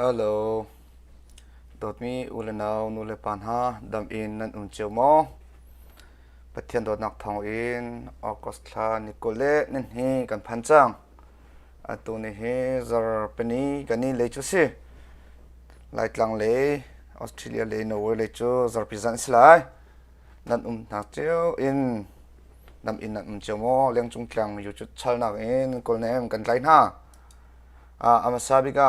ฮัลโหลโดดมีอุลนาวนูเลปันฮาดัมอินนันเจียวมอปะเทียนโดดนักทองอินออกัสลานิโคเลนั่นเฮกันพันจังตัวนี้เฮซาร์ปนีกันนี่เลยจุสิไล่กลางเลยออสเตรเลียเลยโนเวเลยจูซาร์พิซันสไลนั่นนักเจียวอินดัมอินนันเจียวมอเลี้ยงจุงกลางอยู่จุดชัลนักอินคนนี้กันไล่หน้าอามาซาบิกะ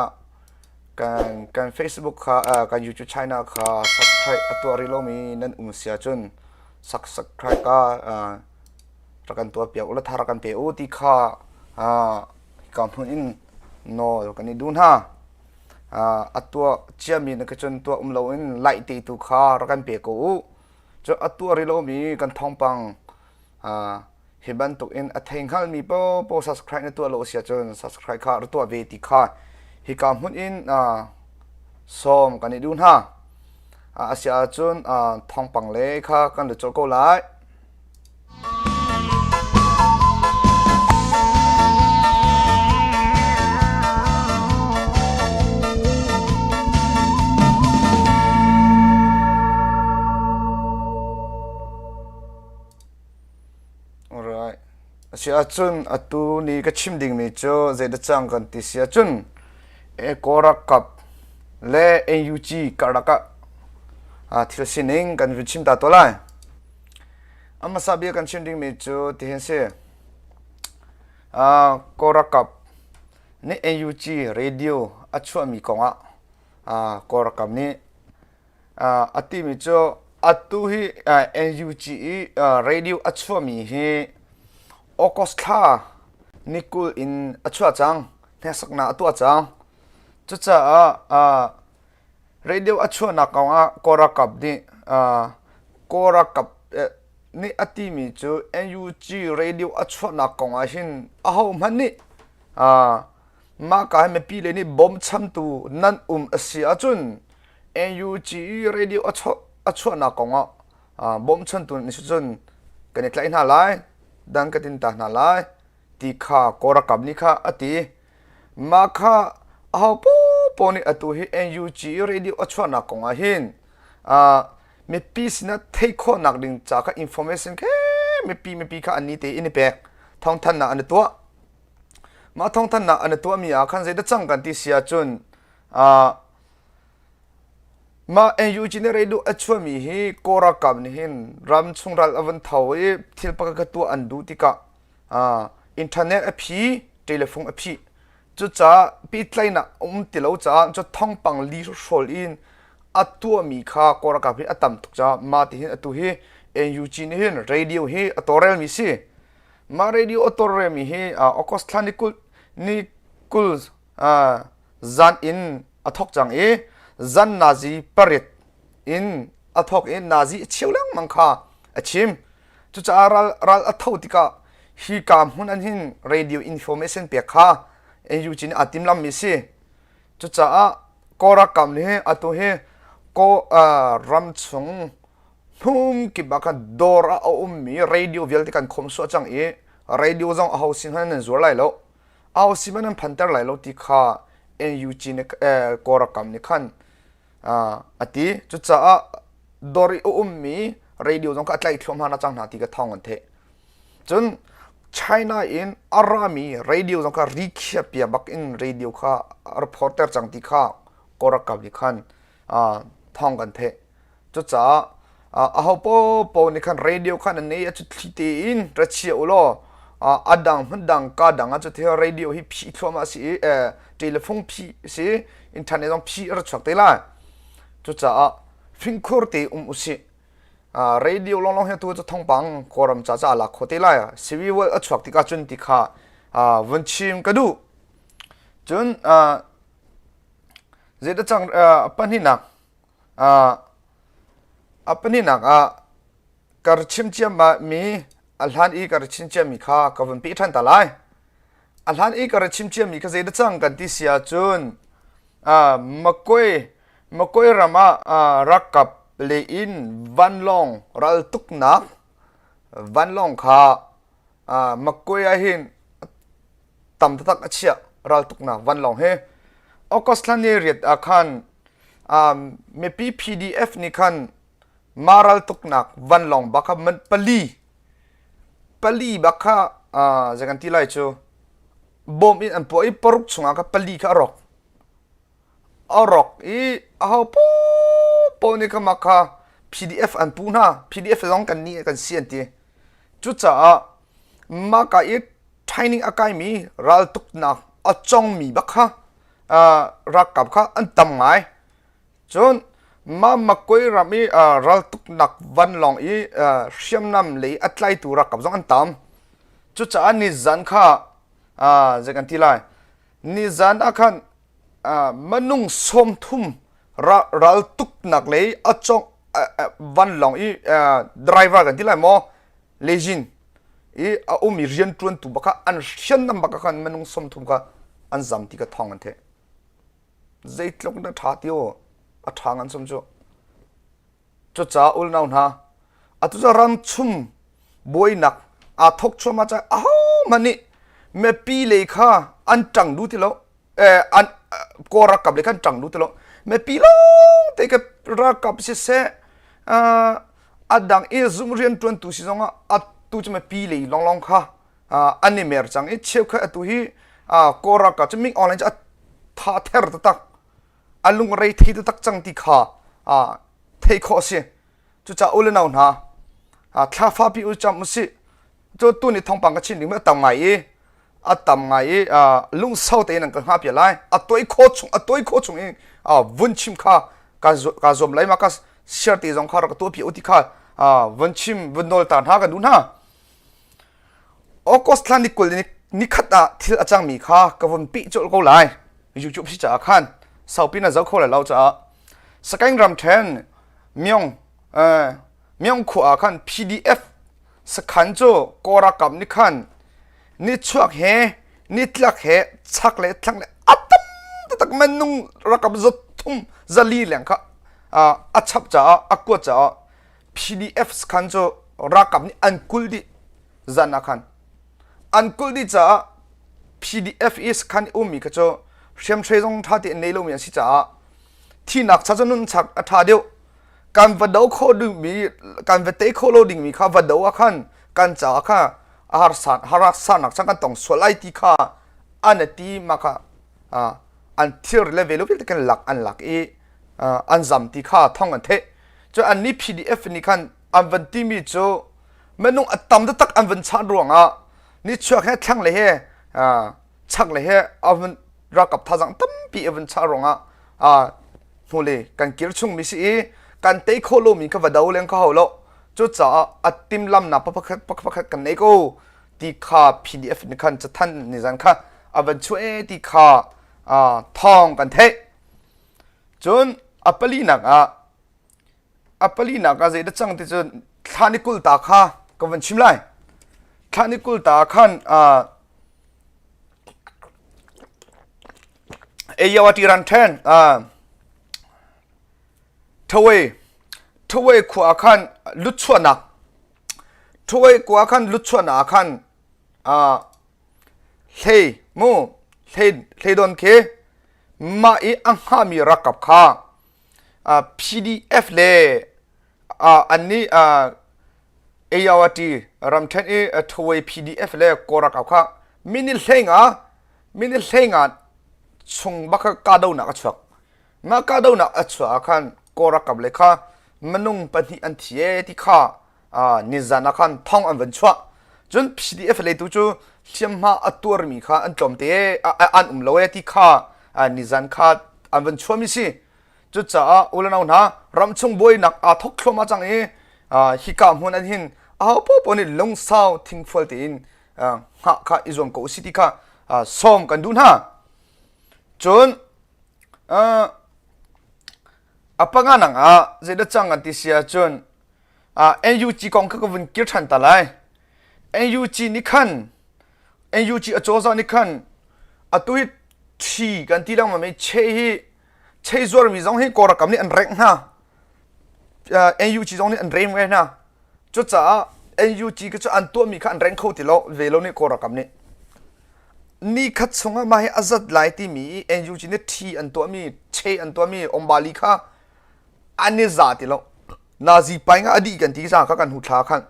กัน Facebook ค่ะกัน YouTube Channel ค่ะ subscribe ตัวริโลมีนั่นเสียจนsubscribe ก็รักันตัวเปียกอุลธารักันเปียอุติค่ะกำพูนอินโนกันนี่ดูนะตัวเชื่อมีนักจนตัวเราอินไล่ตีตุค่ะรักันเปียกูจะตัวริโลมีกันทองปังเห็นบันตุอินอัฐิงขันมีโป subscribe ในตัวเราเสียจน subscribe ค่ะตัวเวทีค่ะฮิกามหุ่นอินส้มกันนี่ดูนะอาเซียจุนทองปังเล่ค่ะกันเดือดโจโก้ไลอาเซียจุนตัวนี้ก็ชิมดิ่งมีโจเจดจังกันที่เสียจุนโกรักกับเล่เอ็นยูจีกรักที่เราสิ่งนี้กันวิชิมตาตัวไล่มาสับยกันชิมดิ่งมีจูที่เห็นเสียโกรักกับนี่เอ็นยูจีเรดิโออัชวมีกงโกรักกับนี่อัติมีจูอัตุฮีเอ็นยูจีเรดิโออัชวมีฮีโอคอสคานิคุลอินอัชวจังเนสักนาตัวจังจุดจ้าเรดิโออัชวนักเอาโกรักกับนี่โกรักกับนี่อติมีจู NUG เรดิโออัชวนักเอาหินเอามันนี่มากายไม่ปีเลยนี่บอมช้ำตูนั่นเสียจุน NUG เรดิโออัชวนักเอาบอมช้ำตูนี่จุนกันนี่ใครน่าไล่ดังกันตินตาน่าไล่ที่ข้าโกรักกับนี่ข้าอติมาข้าเอาปนี่อตัวเฮ NUG เรดิโออัชวนักเอาหินไม่ปีสินะเทคอนนักดึงจากอินโฟเมชันแค่ไม่ปีข้าอันนี้เตอินเปกท้องท่านน่ะอันตัวมาท้องท่านน่ะอันตัวมีคันเสด็จจังกันที่เสียจนมา NUG เนี่ยเรดิโออัชวมีเฮโกรักกับนี่หินรำชงรัลอวันเทาทิลปากกตัวอันดูติกะอินเทอร์เน็ตอพีเทเลโฟนอพีจุดจ้าปีไลน่ะติเราจ้าจะท่องปังลีโซลินตัวมีค่าโกรักกับอัตมตุกจ้ามาที่เห็นตัวเฮNUGนี่เห็นเรดิโอเฮตัวเรลมีสิมาเรดิโอตัวเรลมีเฮอคอสทานิคุลจันอินทอกจังจันนาซีปริตอินทอกนาซีเชี่ยวเลี้ยงมังค่าชิมจุดจ้ารัลทาวติกาฮีกามหุ่นอันหินเรดิโออินโฟเมชันเปียค่าNUG นี่ติมลำมีสิจุดจ้าโกรักกับนี่ตัวเฮก็รำชงนุ่มกิบักดอร์เอามีเรดิโอเวลที่กันคมสวดจังเรดิโอจังเอาสิมันนั่นจัวไหลแล้วเอาสิมันนั่นพันเตอร์ไหลแล้วที่ข้า NUG นี่โกรักกับนี่ขันที่จุดจ้าดอร์เอามีเรดิโอจังก็อัตไลท์ทั่วมาหน้าจังหน้าที่ก็ท่องกันเถอะจนChina in Arami radio จังก็รีเคียบยาบัก in radio ค่ะ reporter จังที่ค่ะโกรักกับนี่ขันท่องกันเถอะจุดจ้าเอาปอนี่ขันเรดิโอขันนี้จุดที่ตีอินรัชเชียอุโลดังมันดังกาดังจุดที่เรดิโอที่พีทั่วมาสิเทเลโฟนพีสิอินเทอร์เน็ตต้องพีรัชวักเตล่าจุดจ้าฟิงคูร์ตีสิเรดิโอลองเห็นตัวจะท่องปังโครัมจ้าหลักโคเตล่าสิวิวัลรัชวักติกาจุนติค่ะวันชิมก็ดูจนเจดจังปันนี่นักปันนี่นักการชิมเจียมมีอัลฮันอีการชิมเจียมมีค่ะกับวันปีทันตาไลอัลฮันอีการชิมเจียมมีก็เจดจังกันที่เสียจนมะกวยรามารักกับเลอินวันลองรัลตุกนักวันลองค่ะมะกวยหินตำตักเชียรัลตุกนักวันลองเฮ August lan ni riat akan me PDF ni kan maral tuknak van long baka man pali baka jangan tilai chu bom in an poi poruk chunga ka pali ka arok I aho po ni ka maka PDF an puna PDF long kan ni kan sian ti chu cha maka I training akai mi ral tuknak achong mi baka rakap kha an tam ngai chon makoi rami ral tuknak van long I siam nam le atlai tu rakap zong an tam chu cha ni zan kha jangan tilai ni zan akan manung som thum ral tuknak le achong van long I driver kan tilai mo lejin I umi rian tuan tu baka an sian nam baka kan manung som thum ka an zam ti ka thong an the zait lok na tha tio a thang an som cho cha ul naun ha atu za ram chum boi nak a thok choma cha a mani me pi le kha an tang du ti lo an ko ra kap le kan tang du ti lo me pi lo te ka ra kap se adang e zum rian tuan tu si zonga at tu chma pi le long long kha ani mer chang e cheu kha tu hi ko ra ka chming online cha tha ther ta tak alung rei thi ta tak chang ti kha thei kho se chu cha ul naun ha thla fa pi u cham si cho tu ni thong pang ka chin ling ma tam ngai e tam ngai lung sau te nang ka ha pi lai toi kho chung e vun chim kha ka zom lai ma ka share ti jong kha ra to pi u ti kha vun chim vun dol tan ha ka dun ha okos thlan ni kul ni khata thil achang mi kha ka vun pi chol ko lai youtube si cha khan sau pi na zau kho la lau cha sakaing ram then myong khu a khan PDF sakhan cho kora kam ni khan ni chuak he ni tlak he chak le thlang le atam tak manung rakam zot thum zali leng kha achap cha akwa cha PDF sakhan cho rakam ni ankul di zana khan ankul di cha PDF is khan umi ka cho shem chezong tha ti nei lo mi si cha thi nak cha chanun chak atha deu kan vadau kho du mi kan vete kho lo ding mi kha vadau a khan kan cha kha har san nak chang kan tong solai ti kha anati ma kha an thir level of kan lak an lak e an zam ti kha thong an the cho an ni PDF ni khan an van ti mi cho menung atam da tak an van cha ruanga ni chuak he thang le he chak le he avan rakap thajang tam pi avan cha ruanga hole kan kir chung mi si kan te kholo mi ka vadau leng ka holo chu cha atim lam na pakhat kan nei ko ti kha PDF ni khan cha than ni jan kha avan chu e ti kha thong kan the chun apali nak a ze da chang ti chun thanikul ta kha ka van chim lai thanikul ta khan eyawati ran then thawei khu akhan luchwana thawei ku akhan luchwana akhan hey don ke ma I angha mi rakap kha PDF le anni eyawati ramthen e thawei PDF le korak kha minil henga chung baka ka do na achak ma ka do na achwa khan korak kap le kha manung pani an thie ti kha nizana khan thong an van chwa chun PDF le tu chu thiamma atur mi kha an tlom te an loe ti kha nizan kha an van chwa mi si chu cha ulana na ramchung boy nak thok thloma chang e hi ka mun an hin po ni long sao thing fol te in ha kha izom ko city kha som kan dun ha chun apanga nang zeda chang an ti sia chun NUG kong ka vun kir than ta lai NUG ni khan NUG achoza ni khan atui thi kan ti lang ma me che zor mi zong hi kora kam ni an rek na NUG zong ni an rem we na chu cha NUG ka chu an to mi khan reng kho ti lo ve lo ni kora kam ni นี่ขัดสงมาให้อาจัดไลที่มีเอ็นยูจีเนี่ยทีอันตัวมีเชอันตัวมีอมบาลีค่ะอันนี้จัดที่เรานาซีไปงั้นอดีกันที่สร้างกันหุ่นท้าขัน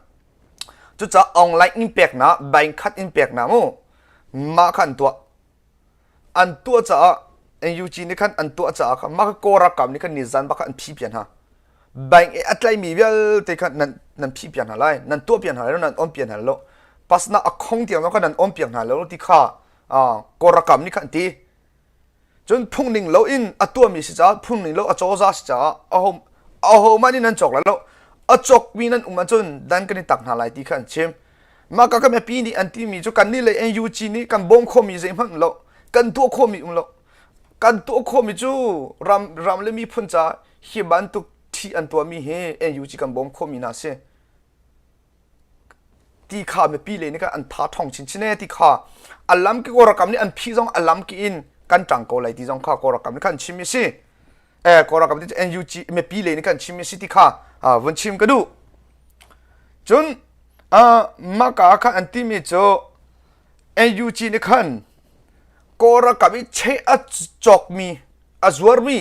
จุดจะออนไลน์อิมแพกนะแบงคัดอิมแพกนะมั้งมาขันตัวอันตัวจะเอ็นยูจีนี่ขันอันตัวจะขันมาก็โกรักกับนี่ขันนิสันบักอันพี่เปลี่ยนฮะแบงอัตไลมีเวลแต่ขันนั่นพี่เปลี่ยนอะไรนั่นตัวเปลี่ยนอะไรแล้วนั่นอมเปลี่ยนอะไรแล้วปัสนาอคงเดียวมันก็นั่นอมเปลี่ยนอะไรแล้วที่ข้าโกรักกับนี่ขันตีจนพุ่งหนึ่งแล้วอินอัตัวมีสิจ้าพุ่งหนึ่งแล้วอัจฉริสิจ้าเอามานี่นั่นจกแล้วอัจฉรินั่นมันจนดันกันนี่ตักหาอะไรที่ขันเชื่อมาก็ไม่ปีนี้อันที่มีจุกันนี่เลยเอ็นยูจีนี่กันบ่มข้อมีเสียมันแล้วกันตัวข้อมีแล้วกันตัวข้อมีจูรำเลยมีพุ่นจ้าเฮียบันตุกที่อันตัวมีเฮเอ็นยูจีกันบ่มข้อมีน่าเสียที่ข้าไม่ปีเลยนี่ก็อันท้าทองชิ้นชิ้นเนี่ยที่ข้าอัลลัมกิโกรักรรมนี่อันพี่จงอัลลัมกิอินกันจังโกเลยที่จงข้าโกรักรรมนี่กันชิมิสิโกรักรรมที่เอ็นยูจีไม่ปีเลยนี่กันชิมิสิที่ข้าวันชิมก็ดูจนมากาคันอันที่มีโจเอ็นยูจีนี่คันโกรักรรมนี่เชอจอกมีจวร์มี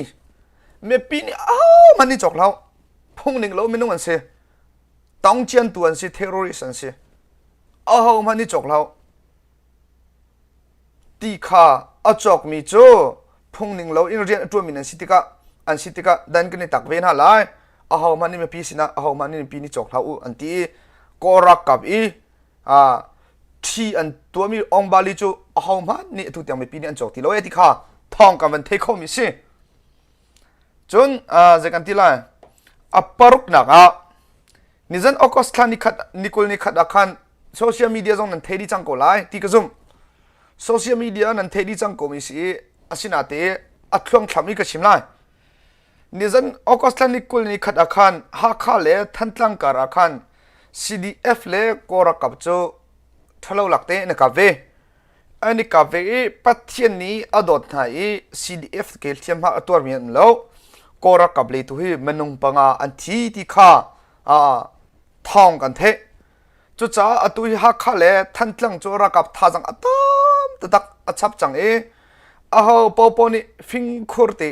ไม่ปีนี่มันนี่จอกแล้วพุ่งหนึ่งแล้วไม่นุ่งอันเสียต้องเจียนตัวอันเสียเทอร์ริสอันเสียมันนี่จกแล้วตีข้าจอกมีโจพุ่งหนึ่งแล้วอินเรียนตัวมีนันสิติกาดันกันในตักเวนหาไลมันนี่ไม่ปีสินะมันนี่ปีนี่จกแล้วอันที่ก็รักกับที่อันตัวมีองบาลีโจมันนี่ทุกอย่างไม่ปีนี่อันจกที่แล้วที่ข้าท่องกันมันเทคเข้ามีสิจนจะกันที่ไรปารุกนักนี่จันออกสถานีขัดนิโคลนี่ขัดอาคารโซเชียลมีเดียจงนั้นเทดีจังก็ไล่ที่กระซุ่มโซเชียลมีเดียนั้นเทดีจังก็มีสิอาศินาเตะอัดลองทำนี่ก็ชิมไล่นี่จันออกสถานีนิโคลนี่ขัดอาคารฮักข้าเล่ทันตังการอาคาร CDF เล่ก็รักกับโจทะเลาะหลักเตะนี่กับเวอันนี้กับเวปัจจัยนี้อดอดไหน CDF เกลเทียมหักตัวมีนแล้วก็รักกับเลยตัวที่มันนุ่งปังอันที่ข้าท่องกันเทจุดจ้าตุยฮักข้าเล่ทันตังโจรักกับท่าจังตตักชับจังปอปอนี่ฟิงคูร์เต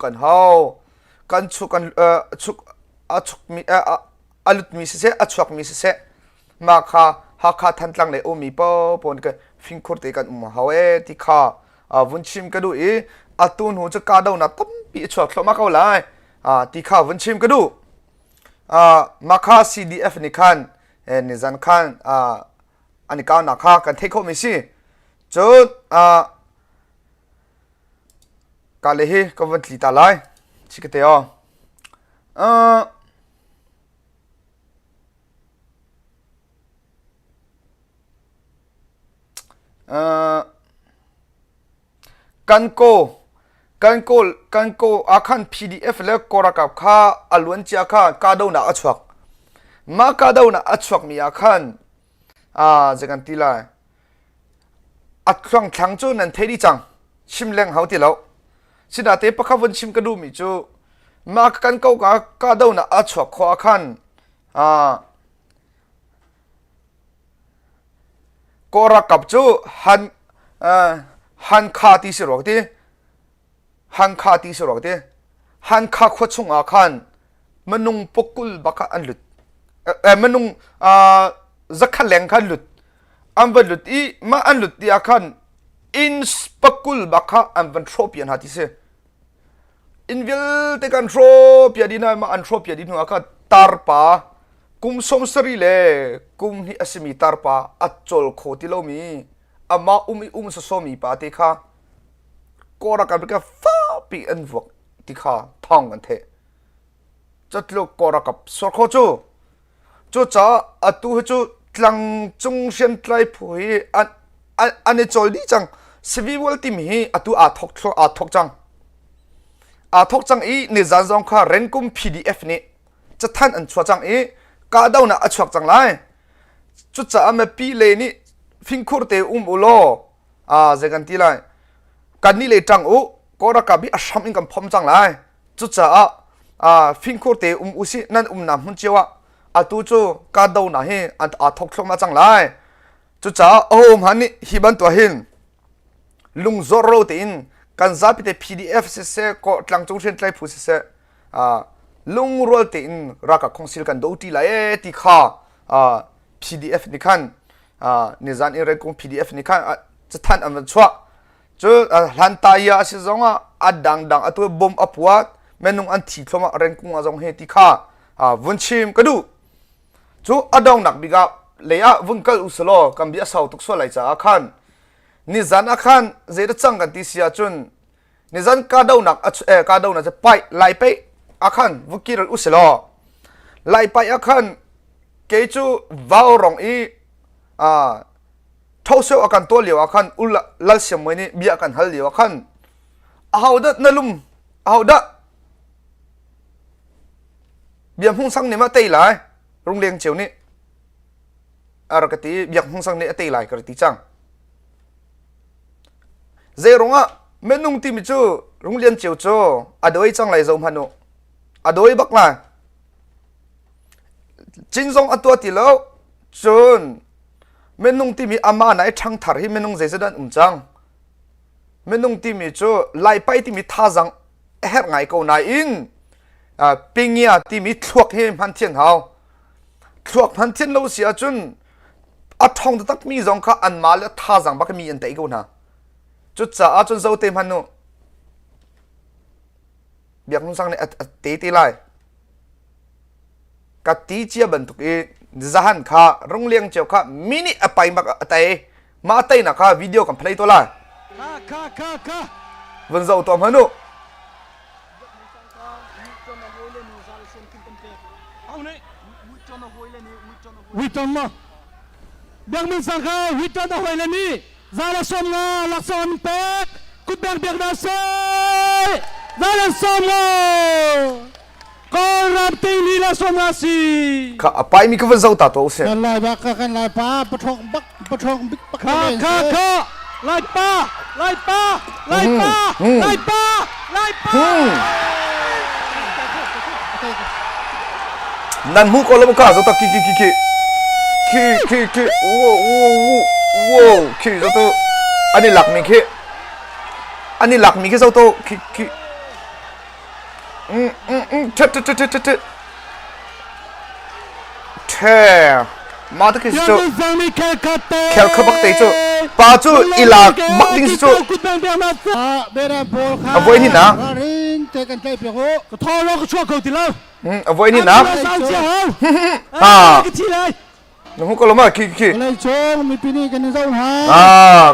กันกันชุกันชุกชุกมีอลุตมีเสชุกมีเสมาค่ะฮักข้าทันตังเลยมีปอปอนกันฟิงคูร์เตกันที่ข้าวุ้นชิมกันดูตุนหูจะกาดาวนับตั้มปีชุกเขามาเขาเลยที่ข้าวุ้นชิมกันดูมาค่า CDF นี่คันนี่จันคันอันนี้ก้าวนักข้ากันเทคโฮมิสิจุดกาเลฮีก็วันที่ตาไลชิคเตียวกันโกอาคัน PDF แล้วก็รักกับข้าอลวนเจ้าข้ากาดาวนักอัจฉริมากาดาวนักอัจฉริมีอาคันจะกันทีละอัดครั้งทั้งจูนั้นเทดีจังชิมแรงเขาทีแล้วสินาเตปะข้าวันชิมกระดูมิจูมากันโกกาดาวนักอัจฉริขวาคันก็รักกับจูฮันคาที่สุดที่ฮันคาที่สุดที่ฮันคาขวดชงอาคันมันนุ่งปกุลบักอันหลุดมันนุ่งจักรแหลงคันหลุดอันวันหลุดมาอันหลุดที่อาคันอินสปกุลบักอันวันโทรเปียนหาที่เสอินวิลเตกันโทรเปียดินามาอันโทรเปียดินหัวคันตาร์ปากุมสมสรีเล่กุมฮิอสมีตาร์ปาอัจฉริโคติโลมีอามาสมีปาติค่ะก็รักกันเป็นกับฟ้าปีอันวกที่ข้าท่องกันเถอะจัดลูกก็รักกับสโคจูจ้าตุจูลังจงเชียนไตรผู้อันนี้จอดีจังสวีวอลติมีตุทกจังนี่จันจงข้าเรนกุม PDF นี่จะท่านอันชัวจังกาดาวน่ะอัจฉริจังไรจุดจ้ามาปีเลยนี่ฟิงคูร์เตอุโลจะกันที่ไรกันนี่เลยจังก็รักกับอาชัมอิงกันพร้อมจังไรจุดจ้าฟิงคูร์เตอุสินั่นน้ำหุ่นเจ้าตูจูกาดาวน่ะเฮทกมาจังไรจุดจ้ามันนี่ฮิบันตัวเห็น ลุงโซโรตินกันซาปิเต PDF เสก็หลังจงเช่นไตรผู้เสลุงรัวตินรักกับคงสิลกันดูตีละที่ข้าPDF นี่คันนิจานอิเรกุง PDF นี่คันจะทันอันมันชัวจะหันตายาสิจงดังตัวบอมอัพวัดเมนุงอันที่ทว่าเรงกุงอาจงเฮติข้าวันชิมก็ดูจูดองหนักบิกาเลยวันกัลอุสโลกัมบิอาสาวตุกส่วนไหลจากอาคารนิจานอาคารเจดจังกันที่เสียจุนนิจานกาดาวหนักกาดาวหนักจะไปไล่ไปอาคารวุกิรอุสโลไล่ไปอาคารเกจูวาวรองท้าเสียวอาการตัวเหลียวอาคารอุลลัลเสียมวยนี่บีอาการฮัลเหลียวอาคารเอาดัดนั่นลุมเอาดัดเบียงหงสังเนี่ยมาเตยหลายโรงเรียนเจียวนี่อะไรกันตีเบียงหงสังเนี่ยเตยหลายกันตีจังเจรงอ่ะเมนุ่งที่มิจูโรงเรียนเจียวโจอดอยจังไรจอมฮันุอดอยบักลาจินซงอัตัวที่แล้วจนเมนุ่งที่มีอามาไหนทั้งทาร์ให้เมนุ่งเจสันจังเมนุ่งที่มิจูไล่ไปที่มีท่าจังเฮ็ดไงก็นายอินปิงยาที่มีทวกให้มันเทียนเฮาทวกมันเทียนเราเสียจนอัดทองตักมีจงข้าอันมาแล้วท่าจังบักมีอันเตะกูนะจุดจ้าจนเจ้าเต็มพันโนเบียกนุ่งสังเนี่ยเตะตีไล่กัดตีเจียบันทุกอีจะหันข้าโรงเรียนเจ้าข้ามินิไปมาเตะมาเตะนะข้าวิดีโอกับเพลย์ตัวไล่วันเจ้าตัวพันโนวิจารณ์มาเบียงมินสังข้าวิจารณ์เอาไว้เลยนี่ซาลาสมงาลักษณเป็กกุดเบียงเบียงนาเซ่ซาลาสมงากอรับติลีลาสมงาสีข้าไปมีก็วันเจ้าตาตัวเสียกันไล่บักกันไล่ป้าปะทองบักปะทองบิ๊กปะข้าไล่ป้าไล่ป้าไล่ป้าไล่ป้าไล่ป้านั่นมุกอะไรมุกข้าจะตักขี้โว้ขี้จะตัวอันนี้หลักมีขี้อันนี้หลักมีขี้จะตัวขี้เท่มาตะกี้จะแค่ขับบักเตจูป้าจูอีหลักบักดิ้งจูเอาไว้นี่นะเอาไว้นี่นะนั่นมุกอะไรมาขี้อะไรโจมีปีนี้กันในเจ้าหา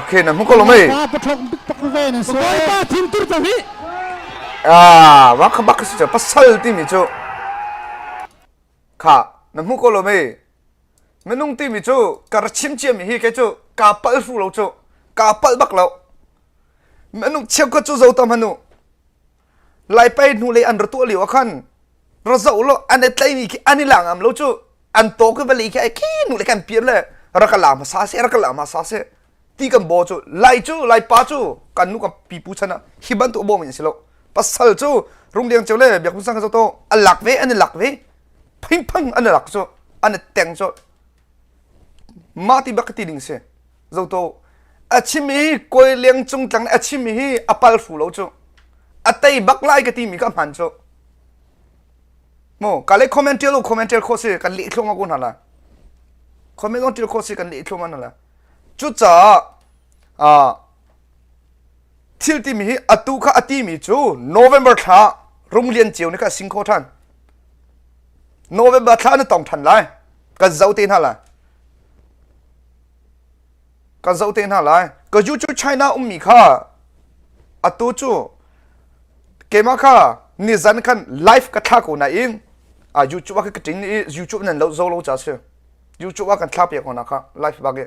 ขี้นั่นมุกอะไรมาปะทองบิ๊กปะกเวนันโซ่ป้าทีมตุรตังนี่ว่าขบักสิจะปัสสัลที่มิจูค่ะนั่นมุกอะไรมาเมนุ่งที่มิจูการชิมเจียมฮีแกจูกาปัลฟูเราจูกาปัลบักเราเมนุ่งเชี่ยวก็จูเจ้าตามฮันุไล่ไปนู่เลยอันรตัวเหลียวขันเราเจ้าเราอันนี้ไล่นี่อันนี้หลังอ่ะเราจูอันโตก็ไปเลยแค่ขี้นู่เลยกันเปลี่ยนเลยรักกันหลามาซาเซรักกันหลามาซาเซที่กันบ่จูไล่ป้าจูกันนู่กับปีปูชนะฮิบันตัวบ่เหมือนสิโลปัสสัลจูรุ่งเรืองเจ้าเล่เบียกมุสังเจ้าโตอันหลักเวอันนี้หลักเวพังอันนี้หลักจูอันนี้แต่งจูมาที่บักตีดิงเสเจ้าโตอาชิมีกวยเลี้ยงจงจังอาชิมีอปัลฟูเราจูอาเตยบักไล่กตีมีกับมันจูโมกันเลยคอมเมนต์โคสิกันเลี้ยงมากุนหะละคอมเมนต์โคสิกันเลี้ยงมานั่นละจุดจ้าทิลที่มีอัตุข้าอติมีจูโนเวมเบอร์ท่าโรงเรียนเจียวนี่ก็สิงโคทันโนเวมเบอร์ท่านี่ต้องทันไล่กันเจ้าเต็นหะละกันเจ้าเต็นหะละก็ยูจูไชน่ามีข้าอัตุจูเกมาข้านี่จันกันไลฟ์ก็ทักกูนะอินยูทูบว่าก็จริงนี่ยูทูบนั่นเราโซโล่จ้าเสียยูทูบว่ากันทับอย่างนั้นค่ะไลฟ์บ้างเก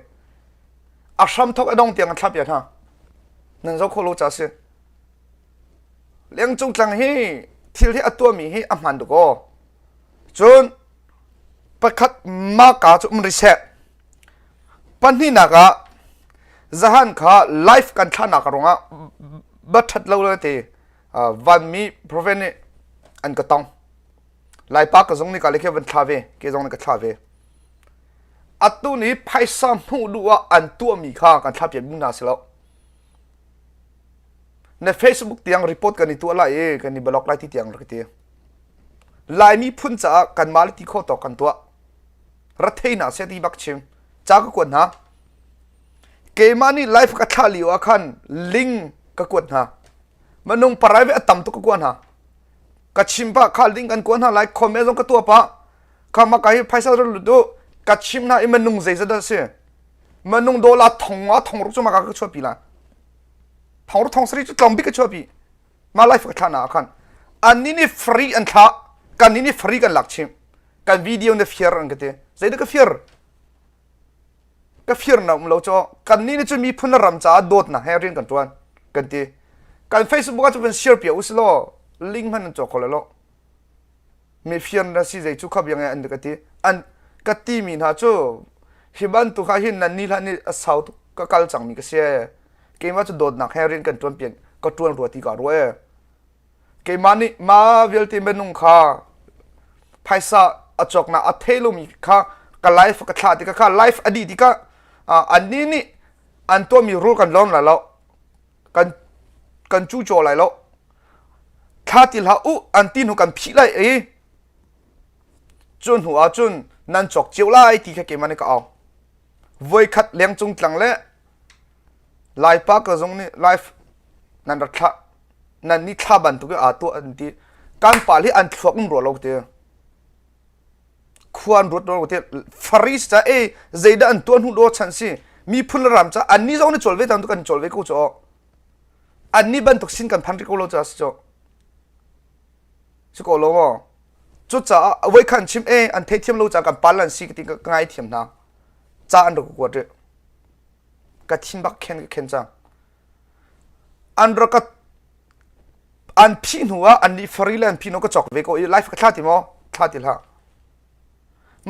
อาชัมทอกไอ้ดองเตียงกันทับอย่างนั้นนั่นเราโคโลจ้าเสียเลี้ยงจงจังฮีที่ที่อัตัวมีฮีอามันดูก็จนประคัดมากาจุมันริเชปันนี่นักะจะหันข้าไลฟ์กันท่านักรงอ่ะบัดทัดเราเลยทีวันมีพรเวนี่อันก็ต้องไล่ปักก็ตรงนี้ก็เลยแค่วันท้าเวก็ตรงนี้ก็ท้าเวอัตุนี้ไพ่ซ้ำหูดูว่าอันตัวมีค่ากันทับอย่างมุ่งนาสิแล้ว ใน Facebook เตียงรีพอร์ตกันในตัวไล่กันในบล็อกไล่ที่เตียงรักเตียไล่มีพุ่นจะกันมาลิที่ข้อต่อกันตัวรัฐเทน่าเสียที่บักชิมจากกวนนะเกมานี่ไลฟ์กับท่าลิวอาคันลิงกับกวนนะมันนุ่งปลายเวอต่ำตุกกวนนะกับชิมปะข้าลิงกันกวนนะไลฟ์คอมเมนต์กับตัวปะข้ามาไกลไพศาลรุ่ดูกับชิมนะไอ้มันนุ่งใจจะได้เสียมันนุ่งโดลาทงอ่ะทงรู้จักมาก็ช่วยปีละทงรู้ทงสรีจุดลำบิก็ช่วยปีมาไลฟ์กับท่านะอาคันอันนี้นี่ฟรีอันท่ากันนี้นี่ฟรีกันหลักชิมกันวิดีโอเนี่ยฟิร์อันกันเตะใจเด็กก็ฟิร์ก็ฟิร์นะเราจะกันนี้นี่จะมีพุ่นรำจ้าโดดนะให้เรียนกันตัวกันเตะกันเฟซบุ๊กก็จะเป็นแชร์เปียอุสโลลิงก์มันจะคนละโลมีฟิร์นะสิใจจุกขับยังไงอันเด็กกันเตะอันกันที่มีนะจูฮิบันตุข้าหินนั่นนี่ละนี่สาวตุก็กัลจังมีก็เสียเกมว่าจะโดดนะให้เรียนกันตัวเปลี่ยนก็ตัวรัวตีกันด้วยเกมมันนี่มาเวลที่เป็นนุ่งข้าไพศาลจอกนะอัเทลุมีค่ะกับไลฟ์กับชาติกับไลฟ์อดีตก็อันนี้นี่อันตัวมีรูกันล้อมแล้วกันจู่โจอะไรแล้วชาติละอันที่หนูกันพิไลจนหัวจนนั่นจอกเจียวไล่ที่แค่เกมันนี่ก็เอาไว้ขัดเลี้ยงจงจังเลยไลฟ์ปากก็ตรงนี้ไลฟ์นั่นรักนั่นนี่ชาบันตุกตัวอันที่การป่าที่อันฟอกมึงรัวเราเดียวควรรถเราเดียวฟรีสจะใจด้านตัวหุ่นรถฉันสิมีพุ่นรำจะอันนี้เราเนี่ยจอลเวตันตุกันจอลเวกูจ่ออันนี้บันทุกสิ่งกันพันริโกโลจะสิจ่อสิโกโลว่าจุดจะไว้ขันชิมอันเทียมเราจะกันปาลันสิกติกง่ายเทียมนะจ้าอันรักกว่าเด้กัดทิมบักเข็นจังอันรักอันพี่หนูอันนี้ฟรีแลนซ์พี่หนูก็จอกเวกูไลฟ์ก็ท่าติมั้งท่าติละ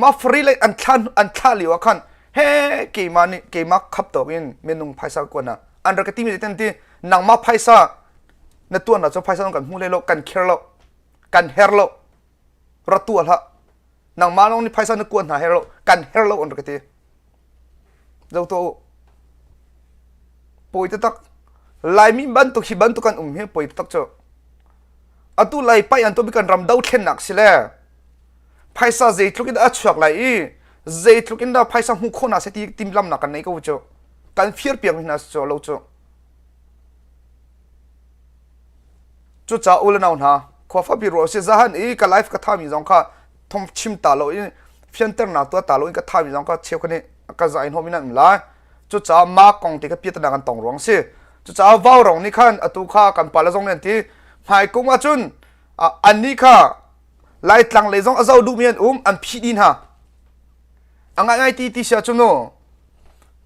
มาฟรีเลยอันท่าลิวกันเฮ้เกมานี่เกมาขับตัวเป็นเมนุงไพศาลกว่านะอันรักที่มีแต่ที่นางมาไพศาลในตัวน่ะจะไพศาลกันหูเลยโลกันเคร์โลกันเฮร์โลรัตตัวละนางมาลงนี่ไพศาลนึกวนหาเฮร์โลกันเฮร์โลอันรักที่เจ้าตัวป่วยตักไล่มีบันตุกฮิบันตุกันเฮป่วยตักเจ้าอันตัวไล่ไปอันตัวมีการรำดาวเทนนักสิแลไพศาลใจทุกินอัจฉริยะใจทุกินได้ไพศาลหุ่นคนน่ะเสียที่ติมลำนักกันไหนก็วุ้งกันฟิร์เปียงหินน่ะเจ้าเราเจ้าจุดจ้าอุลนาวนฮะขอฟ้าบิโรเสียจานก็ไลฟ์ก็ทำมีจงค่ะทอมชิมตาเราฟินเตอร์น่ะตัวตาเราก็ทำมีจงค่ะเชี่ยวคนนี้ก็จะอินโฮมินันไม่ละจุดจ้ามากองที่ก็เปียตนากันตองร้องสิจุดจ้าว้าวร้องนี่ขันอตุข้ากันปาละจงเนี่ยที่หายกุ้งมาจุนอันนี้ค่ะไล่ตั้งเลยจงอาจจะดูมีอันอันพิดินฮะอันง่ายที่เสียจุนโน่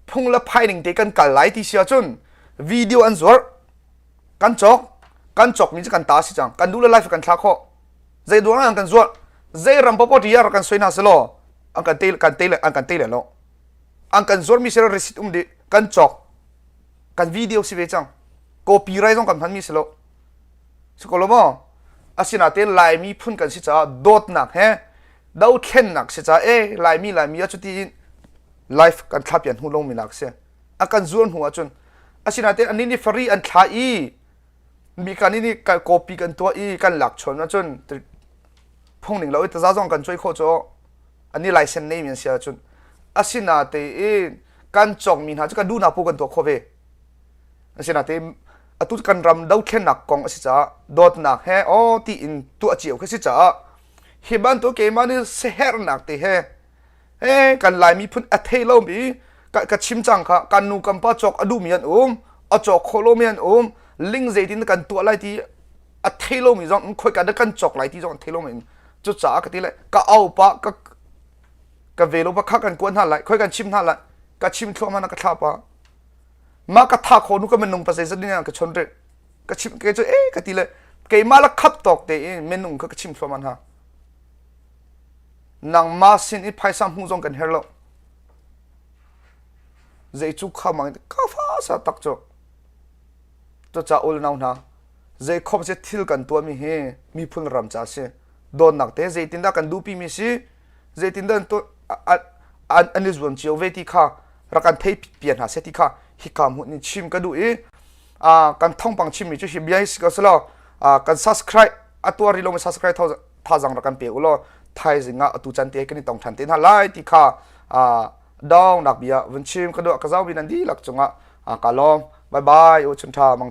พุ่งละภายหนึ่งเด็กกันไล่ที่เสียจุนวิดีโออันสวยกันจอกมีจะกันตาสิจังกันดูแลไลฟ์กันทักข้อใจดวงอันกันสวยใจรำปอปอที่ยากันสวยน่าสโลอันกันเตลอันกันเตลโลอันกันสวยมีเสร็จรีสิตดิกันจอกกันวิดีโอสิเวจังคอปีไรจงกันพันมีสโลสกุลบ่อาศินาเตลไลมีพุ่นกันสิจ้าโดดหนักเฮดาวเข็นหนักสิจ้าไลมีจุดที่ไลฟ์กันทับยันหูลงมีหนักเสียอากันจวนหัวจนอาศินาเตลอันนี้นี่ฟรีอันท้ายมีการนี่การคอปีกันตัวกันหลักชนนะจนพงหนึ่งเราจะจ้าจงกันช่วยโคจรอันนี้ไลเซนนี่มีเสียจนอาศินาเตกันจงมีหาจะกันดูหน้าพูกันตัวโคเวอาศินาเตตุกันรำดาวเข็นหนักกองสิจ้าโดดหนักเฮที่อินตัวเจียวคือสิจ้าฮิบันตัวเกมันนี่เสียหนักตีเฮกันไล่มีพุ่นอัเทโลมีกันชิมจังค่ะกันนูกันป้าจอกอดูมีอันจอกโคโลมีอันลิงเจตินกันตัวไล่ที่อัเทโลมีจงค่อยกันกันจอกไล่ที่จงอัเทโลมีจุดจ้ากันที่เลยก็เอาปะก็เวโลปะข้ากันกวนท่าไรค่อยกันชิมท่าไรก็ชิมทั่วมันก็ท่าปะมากระทาคนนู้นก็มันนุ่งภาษาสนิทกันชนเด็กก็ชิมก็จะก็ทีเลยก็มาละขับตอกเตะมันนุ่งก็ชิมทั่วมันฮะนางมาสินอีไพศาลหูจงกันเฮร์โลใจจุกข้ามันก็ฟ้าสะตักจ่อตัวจ้าอุลนาวนะใจคบจะทิลกันตัวมีพุ่นรำจ้าสิโดนหนักเตะใจตินดากันดูปีมีสิใจตินดาตัวอันนี้ส่วนเจียวเวทีข้ารักกันเทปเปลี่ยนหาเซติข้าฮิกามหุ่นชิมก็ดู กันท่องปังชิมิจุชิบยาสิกสโลกัน subscribe ตัวรีโลมา subscribe ท่าจังรักันเปียอุโลไทยสิงะตุจันเตกันนี่ต้องทันเต้นฮะไลติค่ะดองนักเบียวันชิมกระโดดกระเจ้าวินันดีหลักจงกะกาลอมบายบายโอชุนทามัง